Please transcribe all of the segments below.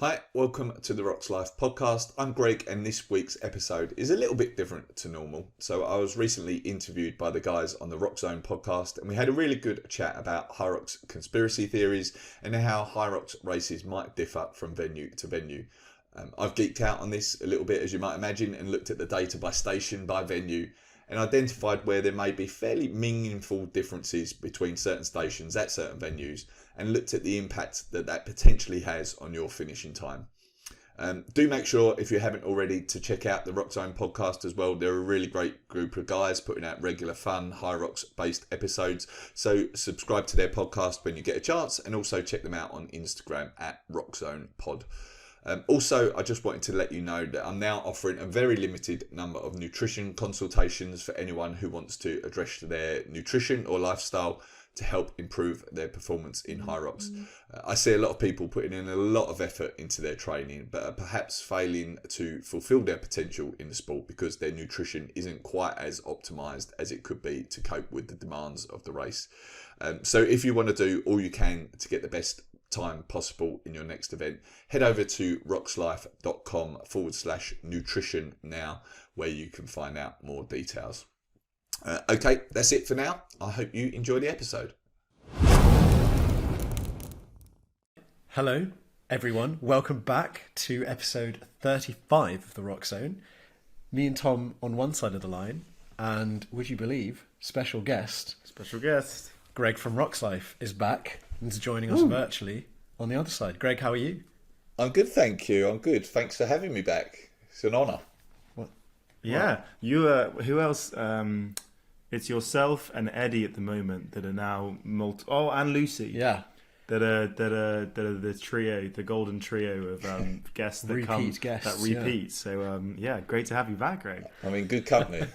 Hi, welcome to the Rox Life podcast. I'm Greg, and this week's episode is a little bit different to normal. So I was recently interviewed by the guys on the Roxzone podcast, and we had a really good chat about HYROX conspiracy theories and how HYROX races might differ from venue to venue. I've geeked out on this a little bit, as you might imagine, and looked at the data by station, by venue, and identified where there may be fairly meaningful differences between certain stations at certain venues, and looked at the impact that that potentially has on your finishing time. Do make sure, if you haven't already, to check out the Roxzone podcast as well. They're a really great group of guys putting out regular fun HYROX based episodes. So subscribe to their podcast when you get a chance, and also check them out on Instagram at RoxzonePod. Also, I just wanted to let you know that I'm now offering a very limited number of nutrition consultations for anyone who wants to address their nutrition or lifestyle to help improve their performance in HYROX. I see a lot of people putting in a lot of effort into their training, but are perhaps failing to fulfill their potential in the sport because their nutrition isn't quite as optimized as it could be to cope with the demands of the race. So if you want to do all you can to get the best time possible in your next event, head over to roxlife.com/nutrition now, where you can find out more details. Okay, that's it for now. I hope you enjoy the episode. Hello, everyone. Welcome back to episode 35 of the Roxzone. Me and Tom on one side of the line, and would you believe, special guest Greg from Rox Life is back and is joining us virtually on the other side. Greg, how are you? I'm good, thank you. I'm good. Thanks for having me back. It's an honour. Yeah, you. Who else? It's yourself and Eddie at the moment that are now and Lucy. Yeah, that are the trio, the golden trio of guests that repeat. Yeah. So yeah, great to have you back, Greg. I mean, good company.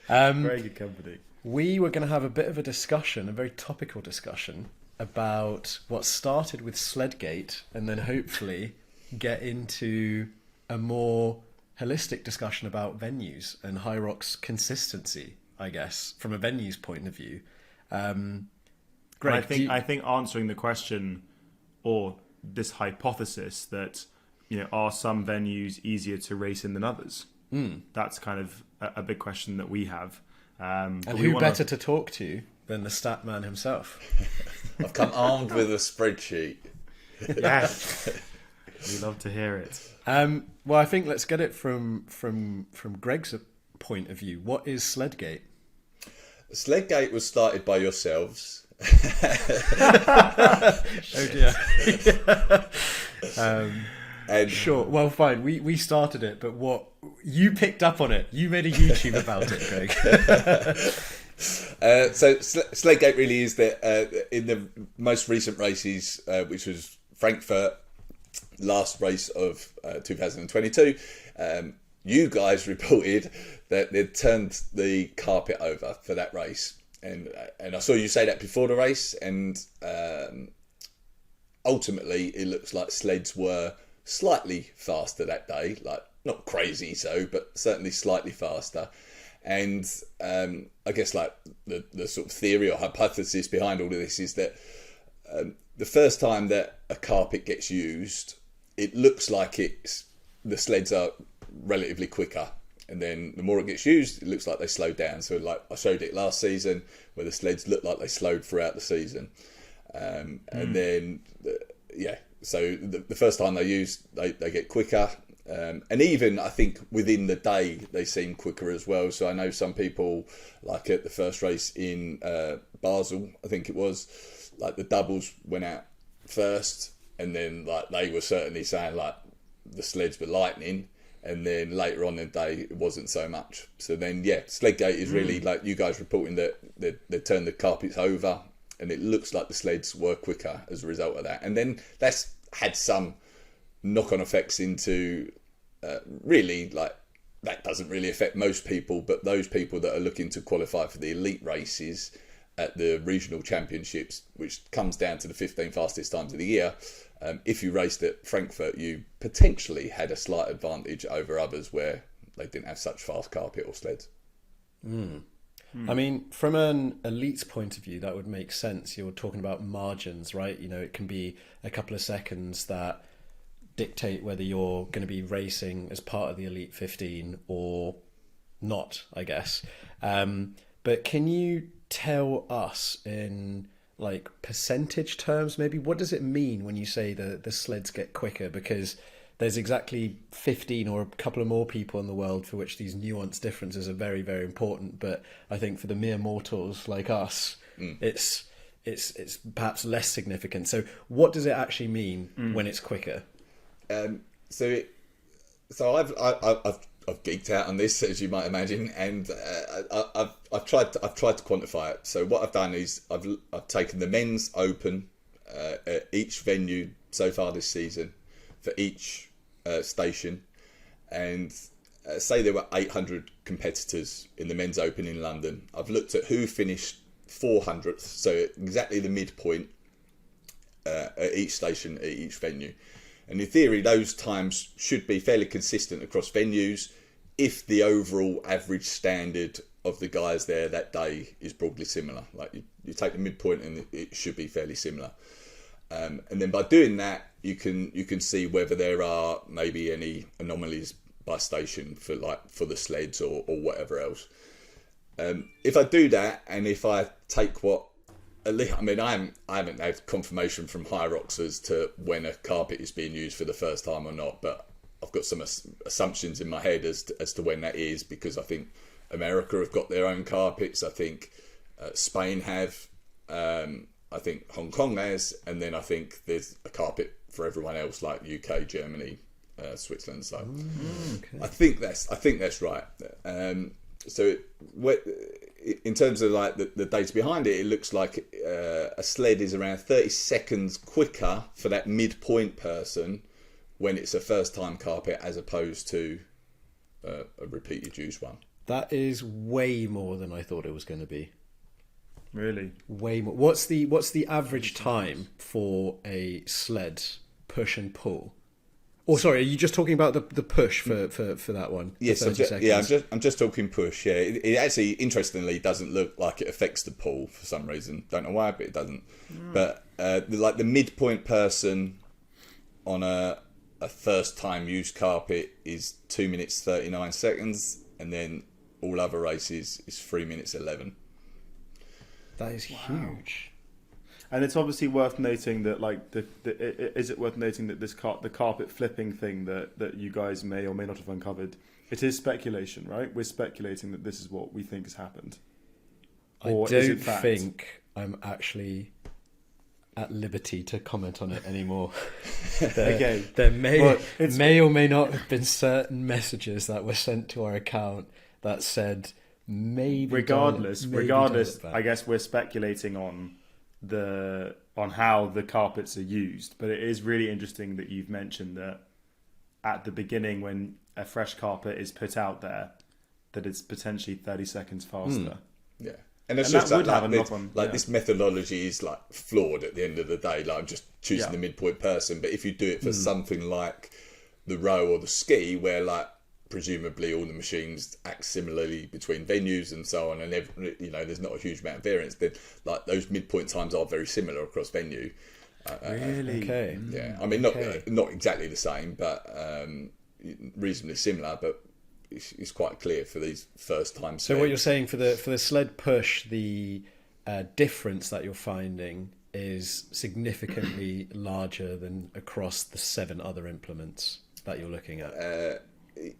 Very good company. We were going to have a bit of a discussion, a very topical discussion about what started with Sledgate, and then hopefully get into a more holistic discussion about venues and HYROX consistency, I guess, from a venue's point of view. Greg, I think answering the question, or this hypothesis that, are some venues easier to race in than others? That's kind of a big question that we have. And who better to talk to than the stat man himself? I've come armed with a spreadsheet. Yes, we love to hear it. Well, I think let's get it from Greg's point of view. What is Sledgate? Sledgate was started by yourselves. Oh dear. And sure. Well, fine. We started it, but what you picked up on it? You made a YouTube about it, Greg. So Sledgate really is that in the most recent races, which was Frankfurt, last race of 2022, you guys reported that they'd turned the carpet over for that race, and I saw you say that before the race, and ultimately it looks like sleds were slightly faster that day, like not crazy so, but certainly slightly faster. And I guess like the sort of theory or hypothesis behind all of this is that the first time that a carpet gets used, it looks like the sleds are relatively quicker, and then the more it gets used, it looks like they slow down. So like I showed it last season, where the sleds looked like they slowed throughout the season, and then so the first time they use, they get quicker, and even I think within the day they seem quicker as well. So I know some people, like at the first race in Basel, I think it was, like the doubles went out first, and then like they were certainly saying like the sleds were lightning, and then later on in the day it wasn't so much. So then Sledgate is really like you guys reporting that they turned the carpets over, and it looks like the sleds were quicker as a result of that. And then that's had some knock-on effects into really like that doesn't really affect most people, but those people that are looking to qualify for the elite races at the regional championships, which comes down to the 15 fastest times of the year, if you raced at Frankfurt, you potentially had a slight advantage over others where they didn't have such fast carpet or sleds. I mean, from an elite's point of view, that would make sense. You're talking about margins, right? You know, it can be a couple of seconds that dictate whether you're going to be racing as part of the Elite 15 or not, I guess. But can you tell us in like percentage terms, maybe, what does it mean when you say the sleds get quicker? Because there's exactly 15 or a couple of more people in the world for which these nuanced differences are very, very important. But I think for the mere mortals like us, it's perhaps less significant. So what does it actually mean when it's quicker? So I've geeked out on this, as you might imagine, and I've tried to quantify it. So what I've done is I've taken the men's open at each venue so far this season for each station, and say there were 800 competitors in the men's open in London. I've looked at who finished 400th, so exactly the midpoint at each station at each venue. And in theory, those times should be fairly consistent across venues if the overall average standard of the guys there that day is broadly similar. Like you take the midpoint and it should be fairly similar. And then by doing that, you can see whether there are maybe any anomalies by station for the sleds or whatever else. If I do that, and if I take I haven't had confirmation from HYROX as to when a carpet is being used for the first time or not, but I've got some assumptions in my head as to when that is, because I think America have got their own carpets. I think Spain have. I think Hong Kong has, and then I think there's a carpet for everyone else, like UK, Germany, Switzerland. So okay. I think that's right. So in terms of like the data behind it, it looks like a sled is around 30 seconds quicker for that midpoint person when it's a first time carpet as opposed to a repeated use one. That is way more than I thought it was going to be. Really? Way more. What's the average time for a sled push and pull? Or sorry, are you just talking about the push for that one? Yes, I'm just talking push. Yeah, it actually interestingly doesn't look like it affects the pull for some reason. Don't know why, but it doesn't. But like the midpoint person on a first time use carpet is 2 minutes 39 seconds, and then all other races is 3 minutes 11. That is huge. And it's obviously worth noting that, like, is it worth noting that the carpet flipping thing that you guys may or may not have uncovered, it is speculation, right? We're speculating that this is what we think has happened. Or I don't think I'm actually at liberty to comment on it anymore. There may or may not have been certain messages that were sent to our account that said maybe. Regardless, I guess we're speculating on how the carpets are used, but it is really interesting that you've mentioned that at the beginning when a fresh carpet is put out there, that it's potentially 30 seconds faster. Yeah. And it's just this methodology is like flawed at the end of the day. Like I'm just choosing the midpoint person, but if you do it for something like the row or the ski, where like presumably all the machines act similarly between venues and so on, and there's not a huge amount of variance, then like those midpoint times are very similar across venue. Really? Okay. Yeah, I mean not exactly the same, but reasonably similar, but it's quite clear for these first time. So what you're saying for the sled push, the difference that you're finding is significantly larger than across the 7 other implements that you're looking at.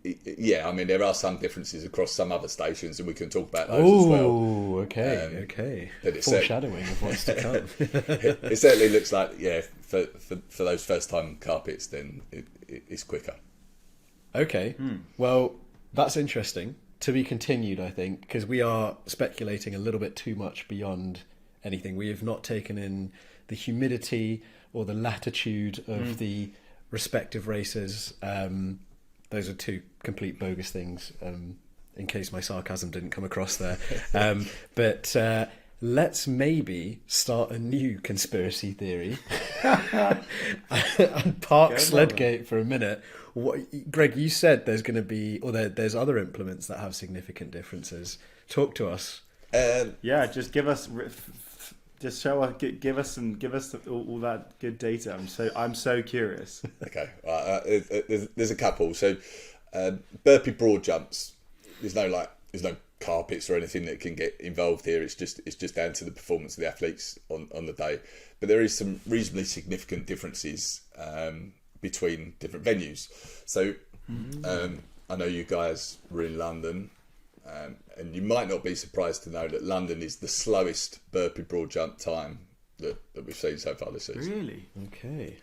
Yeah, I mean there are some differences across some other stations, and we can talk about those as well. Oh, okay. Foreshadowing of what's to come. It certainly looks like, for those first time carpets, then it's quicker. Okay, well, that's interesting. To be continued, I think, because we are speculating a little bit too much beyond anything. We have not taken in the humidity or the latitude of the respective races. Those are 2 complete bogus things, in case my sarcasm didn't come across there. But let's maybe start a new conspiracy theory and park Sledgate for a minute. Greg, you said there's going to be, or there's other implements that have significant differences. Talk to us. Yeah, just give us, just show us, give us all that good data. I'm so curious. Okay, there's a couple. So, burpee broad jumps. There's no carpets or anything that can get involved here. It's just down to the performance of the athletes on the day. But there is some reasonably significant differences between different venues. So, I know you guys were in London. And you might not be surprised to know that London is the slowest burpee broad jump time that we've seen so far this season. Really? Okay.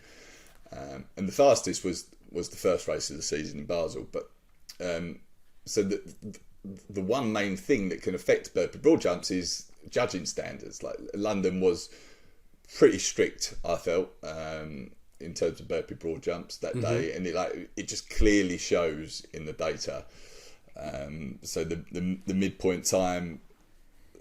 And the fastest was the first race of the season in Basel. But so the one main thing that can affect burpee broad jumps is judging standards. Like London was pretty strict, I felt, in terms of burpee broad jumps that day, and it just clearly shows in the data. So the midpoint time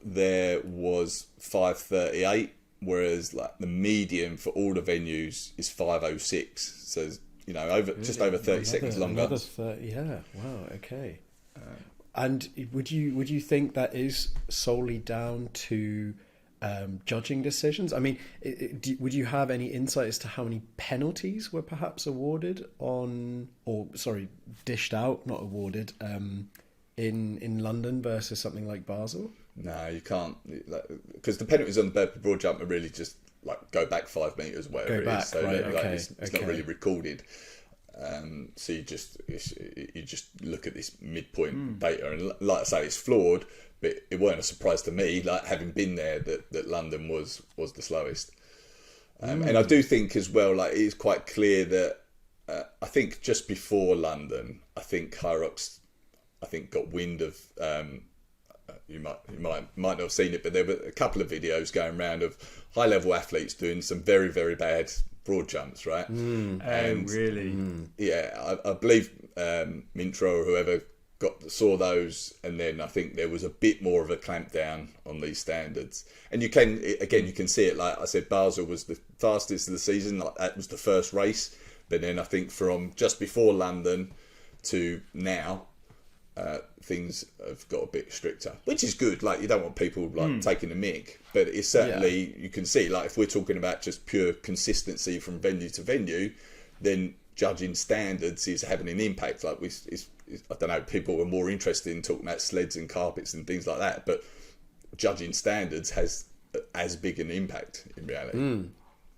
there was 5:38, whereas like the median for all the venues is 5:06. So over 30 seconds longer. Another 30, yeah. Wow. Okay. And would you think that is solely down to judging decisions? I mean, would you have any insight as to how many penalties were perhaps awarded dished out, not awarded, in London versus something like Basel? No, you can't, because the penalties on the burpee broad jump are really just like go back 5 meters, whatever it is. So it's not really recorded. So you just look at this midpoint data, and like I say, it's flawed. But it weren't a surprise to me, like having been there, that London was the slowest. And I do think as well, like it is quite clear that I think just before London, I think HYROX, got wind of. You might not have seen it, but there were a couple of videos going around of high level athletes doing some very, very bad broad jumps, right? And really, yeah, I believe Mintra or whoever saw those, and then I think there was a bit more of a clampdown on these standards. And you can see it. Like I said, Basel was the fastest of the season. Like that was the first race, but then I think from just before London to now, things have got a bit stricter, which is good. Like you don't want people taking a mick, but it's certainly you can see. Like if we're talking about just pure consistency from venue to venue, then judging standards is having an impact. Like I don't know, people are more interested in talking about sleds and carpets and things like that, but judging standards has as big an impact in reality.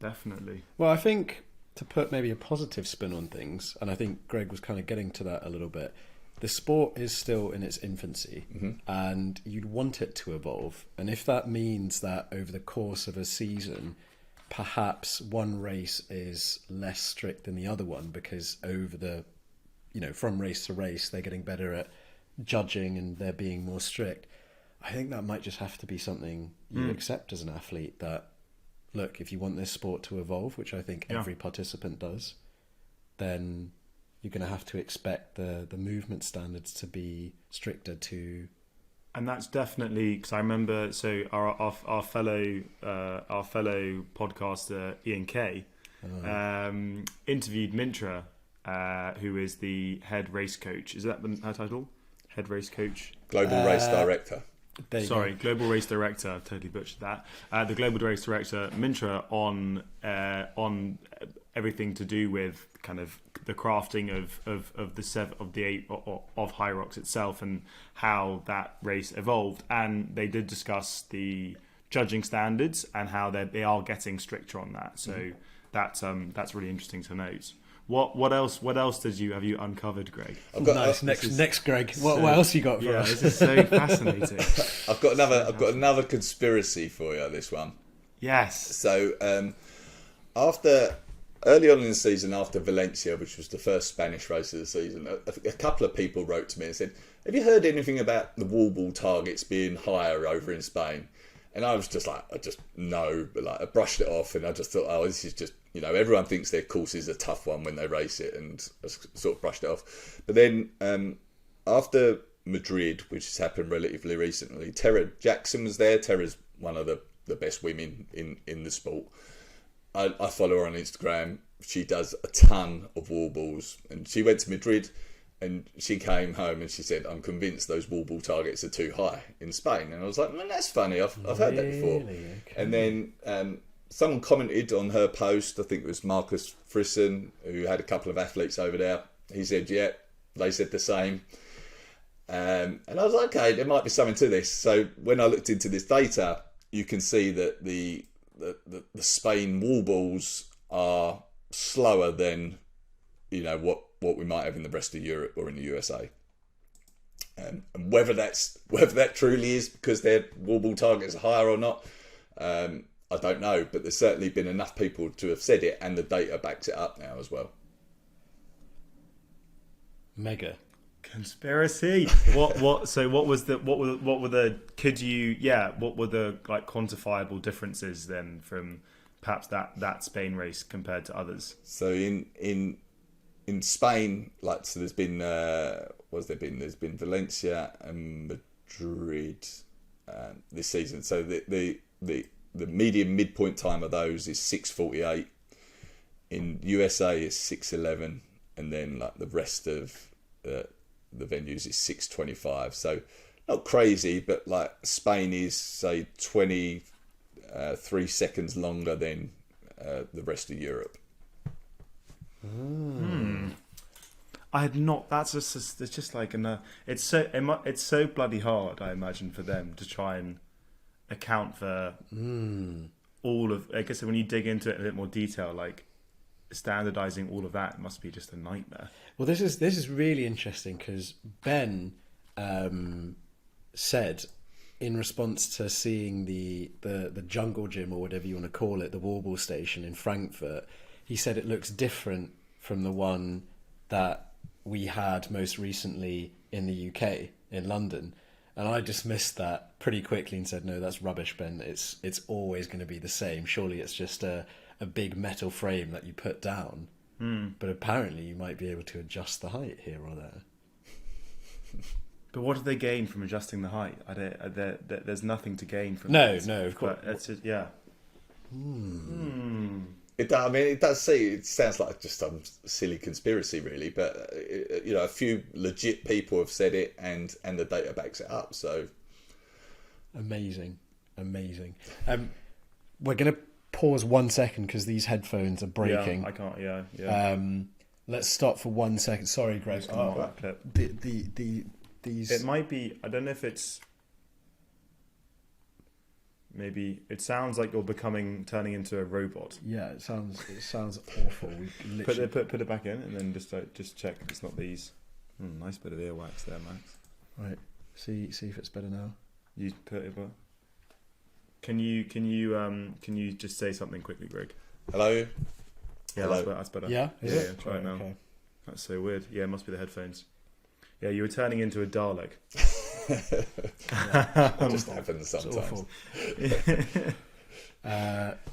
Definitely. Well, I think to put maybe a positive spin on things, and I think Greg was kind of getting to that a little bit, the sport is still in its infancy, and you'd want it to evolve. And if that means that over the course of a season, perhaps one race is less strict than the other one because from race to race, they're getting better at judging and they're being more strict. I think that might just have to be something you accept as an athlete, that, look, if you want this sport to evolve, which I think every participant does, then you're going to have to expect the movement standards to be stricter too. And that's definitely, because I remember, so our fellow podcaster Ian Kay interviewed Mintra, who is the head race coach. Is that her title? Head race coach? Global race director. Global race director. I've totally butchered that. The global race director, Mintra, on everything to do with kind of the crafting of HYROX itself and how that race evolved. And they did discuss the judging standards and how they are getting stricter on that. So that's really interesting to note. What else have you uncovered, Greg? Next, Greg. What else you got for us? This is so fascinating. I've got another conspiracy for you. This one. Yes. So early on in the season, after Valencia, which was the first Spanish race of the season, a couple of people wrote to me and said, "Have you heard anything about the wall ball targets being higher over in Spain?" And I was just like, no, but like I brushed it off, and I just thought, this is just, everyone thinks their course is a tough one when they race it, and I sort of brushed it off. But then after Madrid, which has happened relatively recently, Tara Jackson was there. Tara's one of the best women in the sport. I follow her on Instagram. She does a ton of wall balls, and she went to Madrid, And she came home and she said, I'm convinced those wall ball targets are too high in Spain. And I was like, man, that's funny. I've heard that before. Okay. And then someone commented on her post, I think it was Marcus Frisson, who had a couple of athletes over there. He said, yeah, they said the same. And I was like, okay, there might be something to this. So when I looked into this data, you can see that the Spain wall balls are slower than, what we might have in the rest of Europe or in the USA. And whether that truly is because their wall ball targets are higher or not, I don't know. But there's certainly been enough people to have said it, and the data backs it up now as well. Mega conspiracy. What were the like quantifiable differences then from perhaps that Spain race compared to others? So in Spain, there's been there's been Valencia and Madrid this season. So the median midpoint time of those is 6:48. In USA is 6:11, and then the rest of the venues is 6:25. So not crazy, but Spain is say 23 seconds longer than the rest of Europe. I had not. It's just like it's so bloody hard. I imagine for them to try and account for all of. I guess when you dig into it in a bit more detail, like standardizing all of that, it must be just a nightmare. Well, this is really interesting because Ben said in response to seeing the jungle gym or whatever you want to call it, the wall ball station in Frankfurt. He said it looks different from the one that we had most recently in the UK, in London. And I dismissed that pretty quickly and said, no, that's rubbish, Ben. It's always going to be the same. Surely it's just a big metal frame that you put down. But apparently you might be able to adjust the height here or there. But what do they gain from adjusting the height? There's nothing to gain from No, that. no, of course. But it's just, yeah. It does say it sounds like just some silly conspiracy, really. But a few legit people have said it, and the data backs it up. So amazing. We're gonna pause 1 second because these headphones are breaking. Yeah, I can't. Yeah. Let's stop for 1 second. Sorry, Greg. That clip. These. It might be. I don't know if it's. Maybe it sounds like you're turning into a robot. Yeah, it sounds awful. We literally... Put it back in, and then just check if it's not these. Nice bit of earwax there, Max. Right. See if it's better now. You put it. Can you just say something quickly, Greg? Hello. Yeah, Hello. That's better. Yeah. Yeah. Try it now. Okay. That's so weird. Yeah, it must be the headphones. Yeah, you were turning into a Dalek. It just happens sometimes.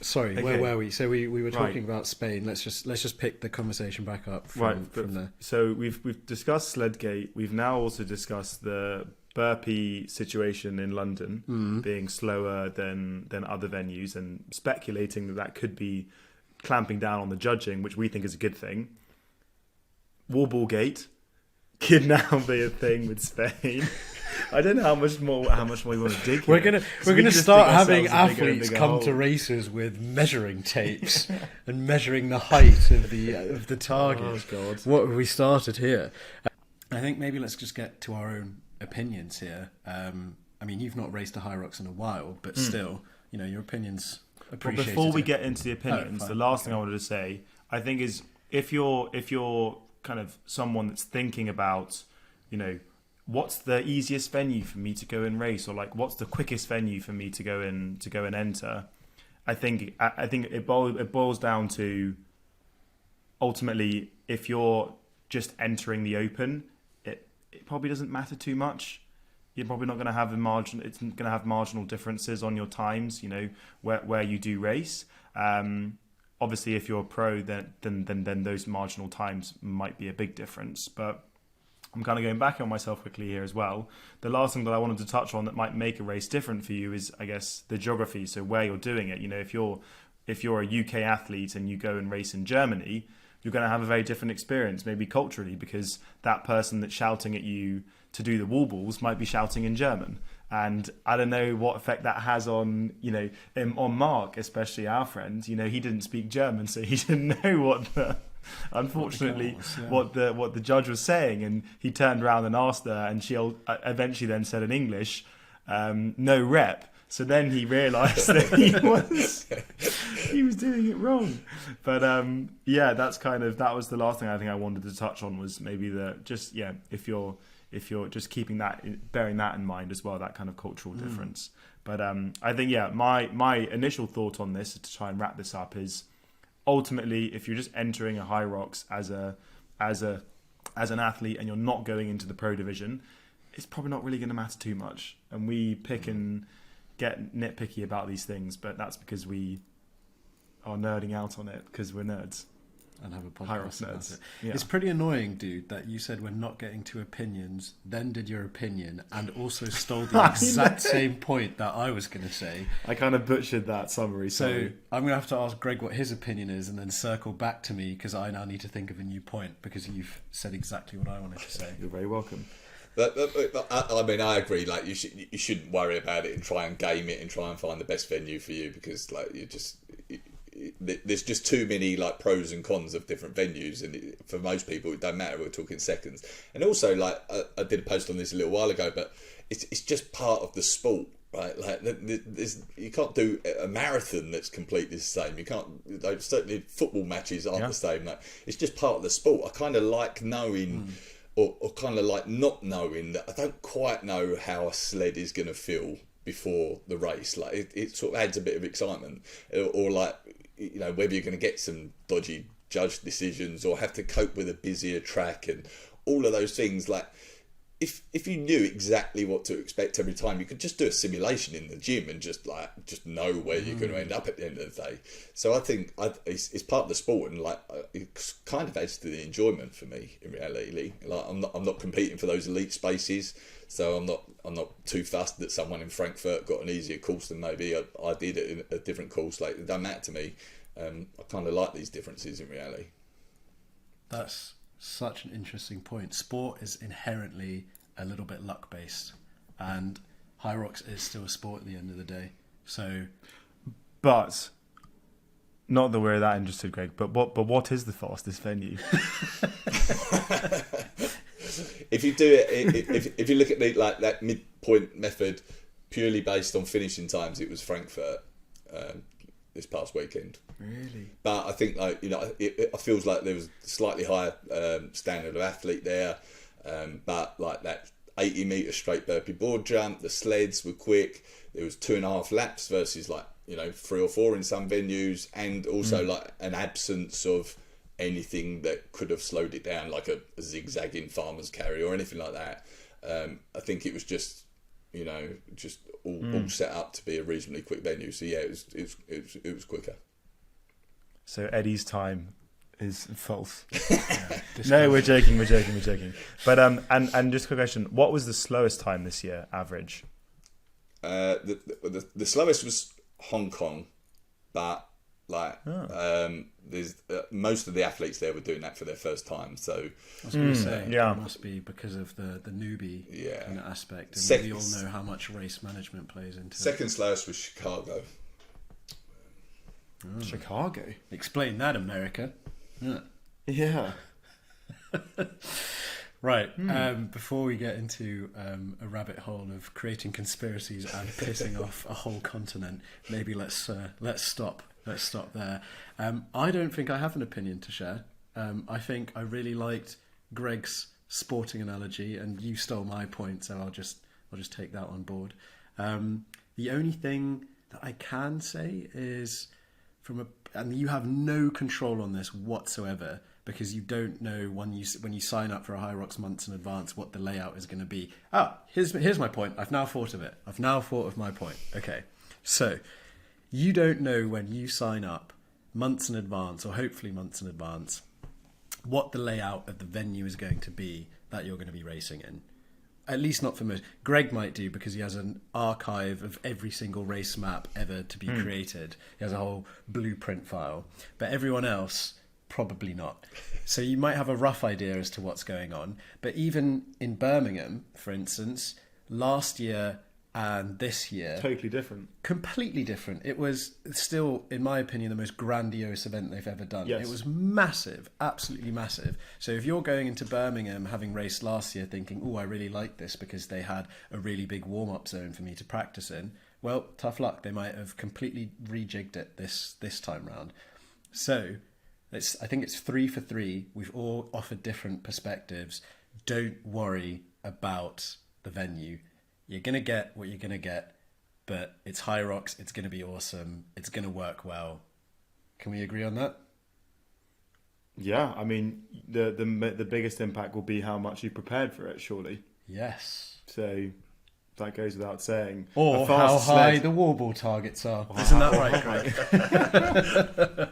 Sorry, Okay. where were we? So we were talking about Spain. Let's just pick the conversation back up from there. So we've discussed Sledgate. We've now also discussed the burpee situation in London being slower than other venues, and speculating that could be clamping down on the judging, which we think is a good thing. Wallball Gate could now be a thing with Spain. I don't know how much more you want to dig. We're gonna start having athletes come to races with measuring tapes and measuring the height of the target. Oh God! What have we started here? I think maybe let's just get to our own opinions here. I mean, you've not raced a HYROX in a while, but still, your opinions appreciated. But before we get into the opinions, the last thing I wanted to say, I think, is if you're kind of someone that's thinking about, what's the easiest venue for me to go and race, or what's the quickest venue for me to go and enter, I think it boils down to, ultimately, if you're just entering the open, it probably doesn't matter too much. You're probably not going to have it's going to have marginal differences on your times, where you do race. Obviously, if you're a pro, then those marginal times might be a big difference. But I'm kind of going back on myself quickly here as well. The last thing that I wanted to touch on that might make a race different for you is, I guess, the geography. So where you're doing it. If you're a UK athlete and you go and race in Germany, you're going to have a very different experience, maybe culturally, because that person that's shouting at you to do the wall balls might be shouting in German. And I don't know what effect that has on, on Mark, especially our friend. He didn't speak German, so he didn't know what the judge was saying. And he turned around and asked her, and she eventually then said in English, no rep. So then he realised that he was doing it wrong. But that was the last thing I think I wanted to touch on, was maybe if you're just bearing that in mind as well, that kind of cultural difference. But I think my initial thought on this, to try and wrap this up, is ultimately, if you're just entering a HYROX as an athlete and you're not going into the pro division, it's probably not really going to matter too much. And we pick and get nitpicky about these things, but that's because we are nerding out on it because we're nerds and have a podcast HYROX about nerds. it. Yeah. It's pretty annoying, dude, that you said we're not getting to opinions, then did your opinion, and also stole the exact same point that I was going to say. I kind of butchered that summary. So I'm going to have to ask Greg what his opinion is and then circle back to me, because I now need to think of a new point, because you've said exactly what I wanted to say. You're very welcome. But I mean, I agree. Like, you shouldn't worry about it and try and game it and try and find the best venue for you, because like there's just too many like pros and cons of different venues, and for most people it don't matter. We're talking seconds. And also, like, I did a post on this a little while ago, but it's just part of the sport, right? Like, you can't do a marathon that's completely the same. You can't. Certainly, football matches aren't the same. Like, it's just part of the sport. I kind of like knowing. Or kind of like not knowing that I don't quite know how a sled is going to feel before the race. Like, it sort of adds a bit of excitement, or like, whether you're going to get some dodgy judge decisions or have to cope with a busier track and all of those things. Like, if you knew exactly what to expect every time, you could just do a simulation in the gym and just know where you're going to end up at the end of the day. So I think it's part of the sport, and like, it kind of adds to the enjoyment for me in reality. Like, I'm not competing for those elite spaces, so I'm not too fussed that someone in Frankfurt got an easier course than maybe I did in a different course. Like, it doesn't matter to me. I kind of like these differences in reality. That's such an interesting point. Sport is inherently a little bit luck based, and HYROX is still a sport at the end of the day. So, but not that we're that interested, Greg. But what is the fastest venue? If you do it, if you look at that midpoint method purely based on finishing times, it was Frankfurt this past weekend. Really? But I think, like, it feels like there was a slightly higher standard of athlete there. But like that 80 metre straight burpee board jump, the sleds were quick. There was 2.5 laps versus 3 or 4 in some venues, and also like an absence of anything that could have slowed it down, like a zigzagging farmer's carry or anything like that. I think it was just all set up to be a reasonably quick venue. So yeah, it was quicker. So Eddie's time is false. No, we're joking. But and just a quick question: what was the slowest time this year, average? The slowest was Hong Kong, but there's most of the athletes there were doing that for their first time. So I was going to say, it must be because of the newbie kind of aspect, and we all know how much race management plays into it. Second slowest was Chicago. Chicago. Explain that, America. Yeah. Right. Before we get into a rabbit hole of creating conspiracies and pissing off a whole continent, maybe let's stop. Let's stop there. I don't think I have an opinion to share. I think I really liked Greg's sporting analogy, and you stole my point, so I'll just take that on board. The only thing that I can say is, and you have no control on this whatsoever, because you don't know when you sign up for a HYROX months in advance what the layout is going to be. Here's my point. I've now thought of it. I've now thought of my point. Okay, so you don't know when you sign up months in advance, or hopefully months in advance, what the layout of the venue is going to be that you're going to be racing in. At least not for most. Greg might do, because he has an archive of every single race map ever to be created. He has a whole blueprint file. But everyone else, Probably not. So you might have a rough idea as to what's going on. But even in Birmingham, for instance, last year and this year, totally different. Completely different. It was still, in my opinion, the most grandiose event they've ever done. Yes. It was massive, absolutely massive. So if you're going into Birmingham having raced last year thinking, oh, I really like this because they had a really big warm-up zone for me to practice in, well, tough luck. They might have completely rejigged it this time round. So I think it's 3 for 3. We've all offered different perspectives. Don't worry about the venue. You're going to get what you're going to get, but it's HYROX. It's going to be awesome. It's going to work well. Can we agree on that? Yeah, I mean, the biggest impact will be how much you prepared for it, surely. Yes. So that goes without saying. Or how high the warball targets are. Wow. Isn't that right, Greg?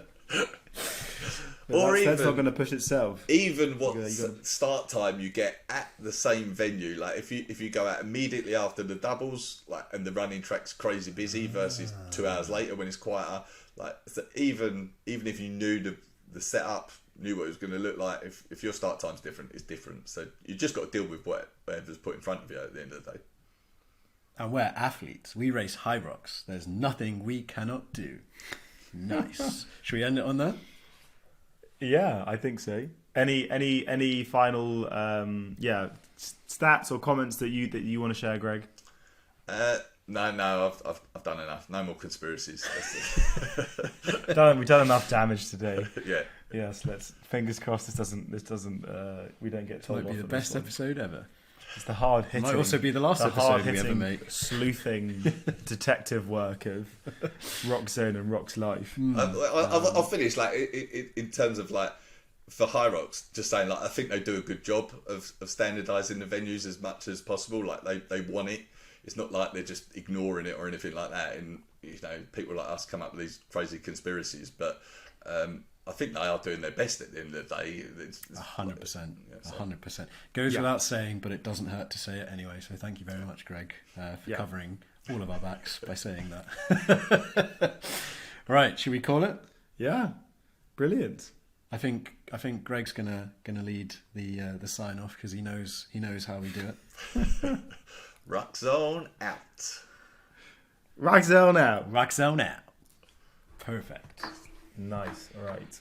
Or that's not going to push itself. Even what start time you get at the same venue, like if you go out immediately after the doubles, like and the running track's crazy busy versus 2 hours later when it's quieter, like so even if you knew the setup, knew what it was going to look like, if your start time's different, it's different. So you just got to deal with whatever's put in front of you at the end of the day. And we're athletes. We race HYROX. There's nothing we cannot do. Nice. Should we end it on that? Yeah, I think so. Any final stats or comments that you want to share, Greg? No, I've done enough. No more conspiracies. We've done enough damage today. Yeah. Yes. Let's fingers crossed. This doesn't. We don't get told. Might be the best episode ever. It's the hard hitting. Might also be the last episode we ever make. Sleuthing detective work of Roxzone and Rox Life. I'll finish like in terms of like for HYROX, just saying like I think they do a good job of standardising the venues as much as possible. Like they want it. It's not like they're just ignoring it or anything like that. And people like us come up with these crazy conspiracies, but I think they are doing their best at the end of the day. 100%. 100%. Goes without saying, but it doesn't hurt to say it anyway. So thank you very much, Greg, for covering all of our backs by saying that. Right, should we call it? Yeah, brilliant. I think Greg's gonna lead the sign off because he knows how we do it. Roxzone out. Roxzone out. Roxzone out. Perfect. Nice. All right.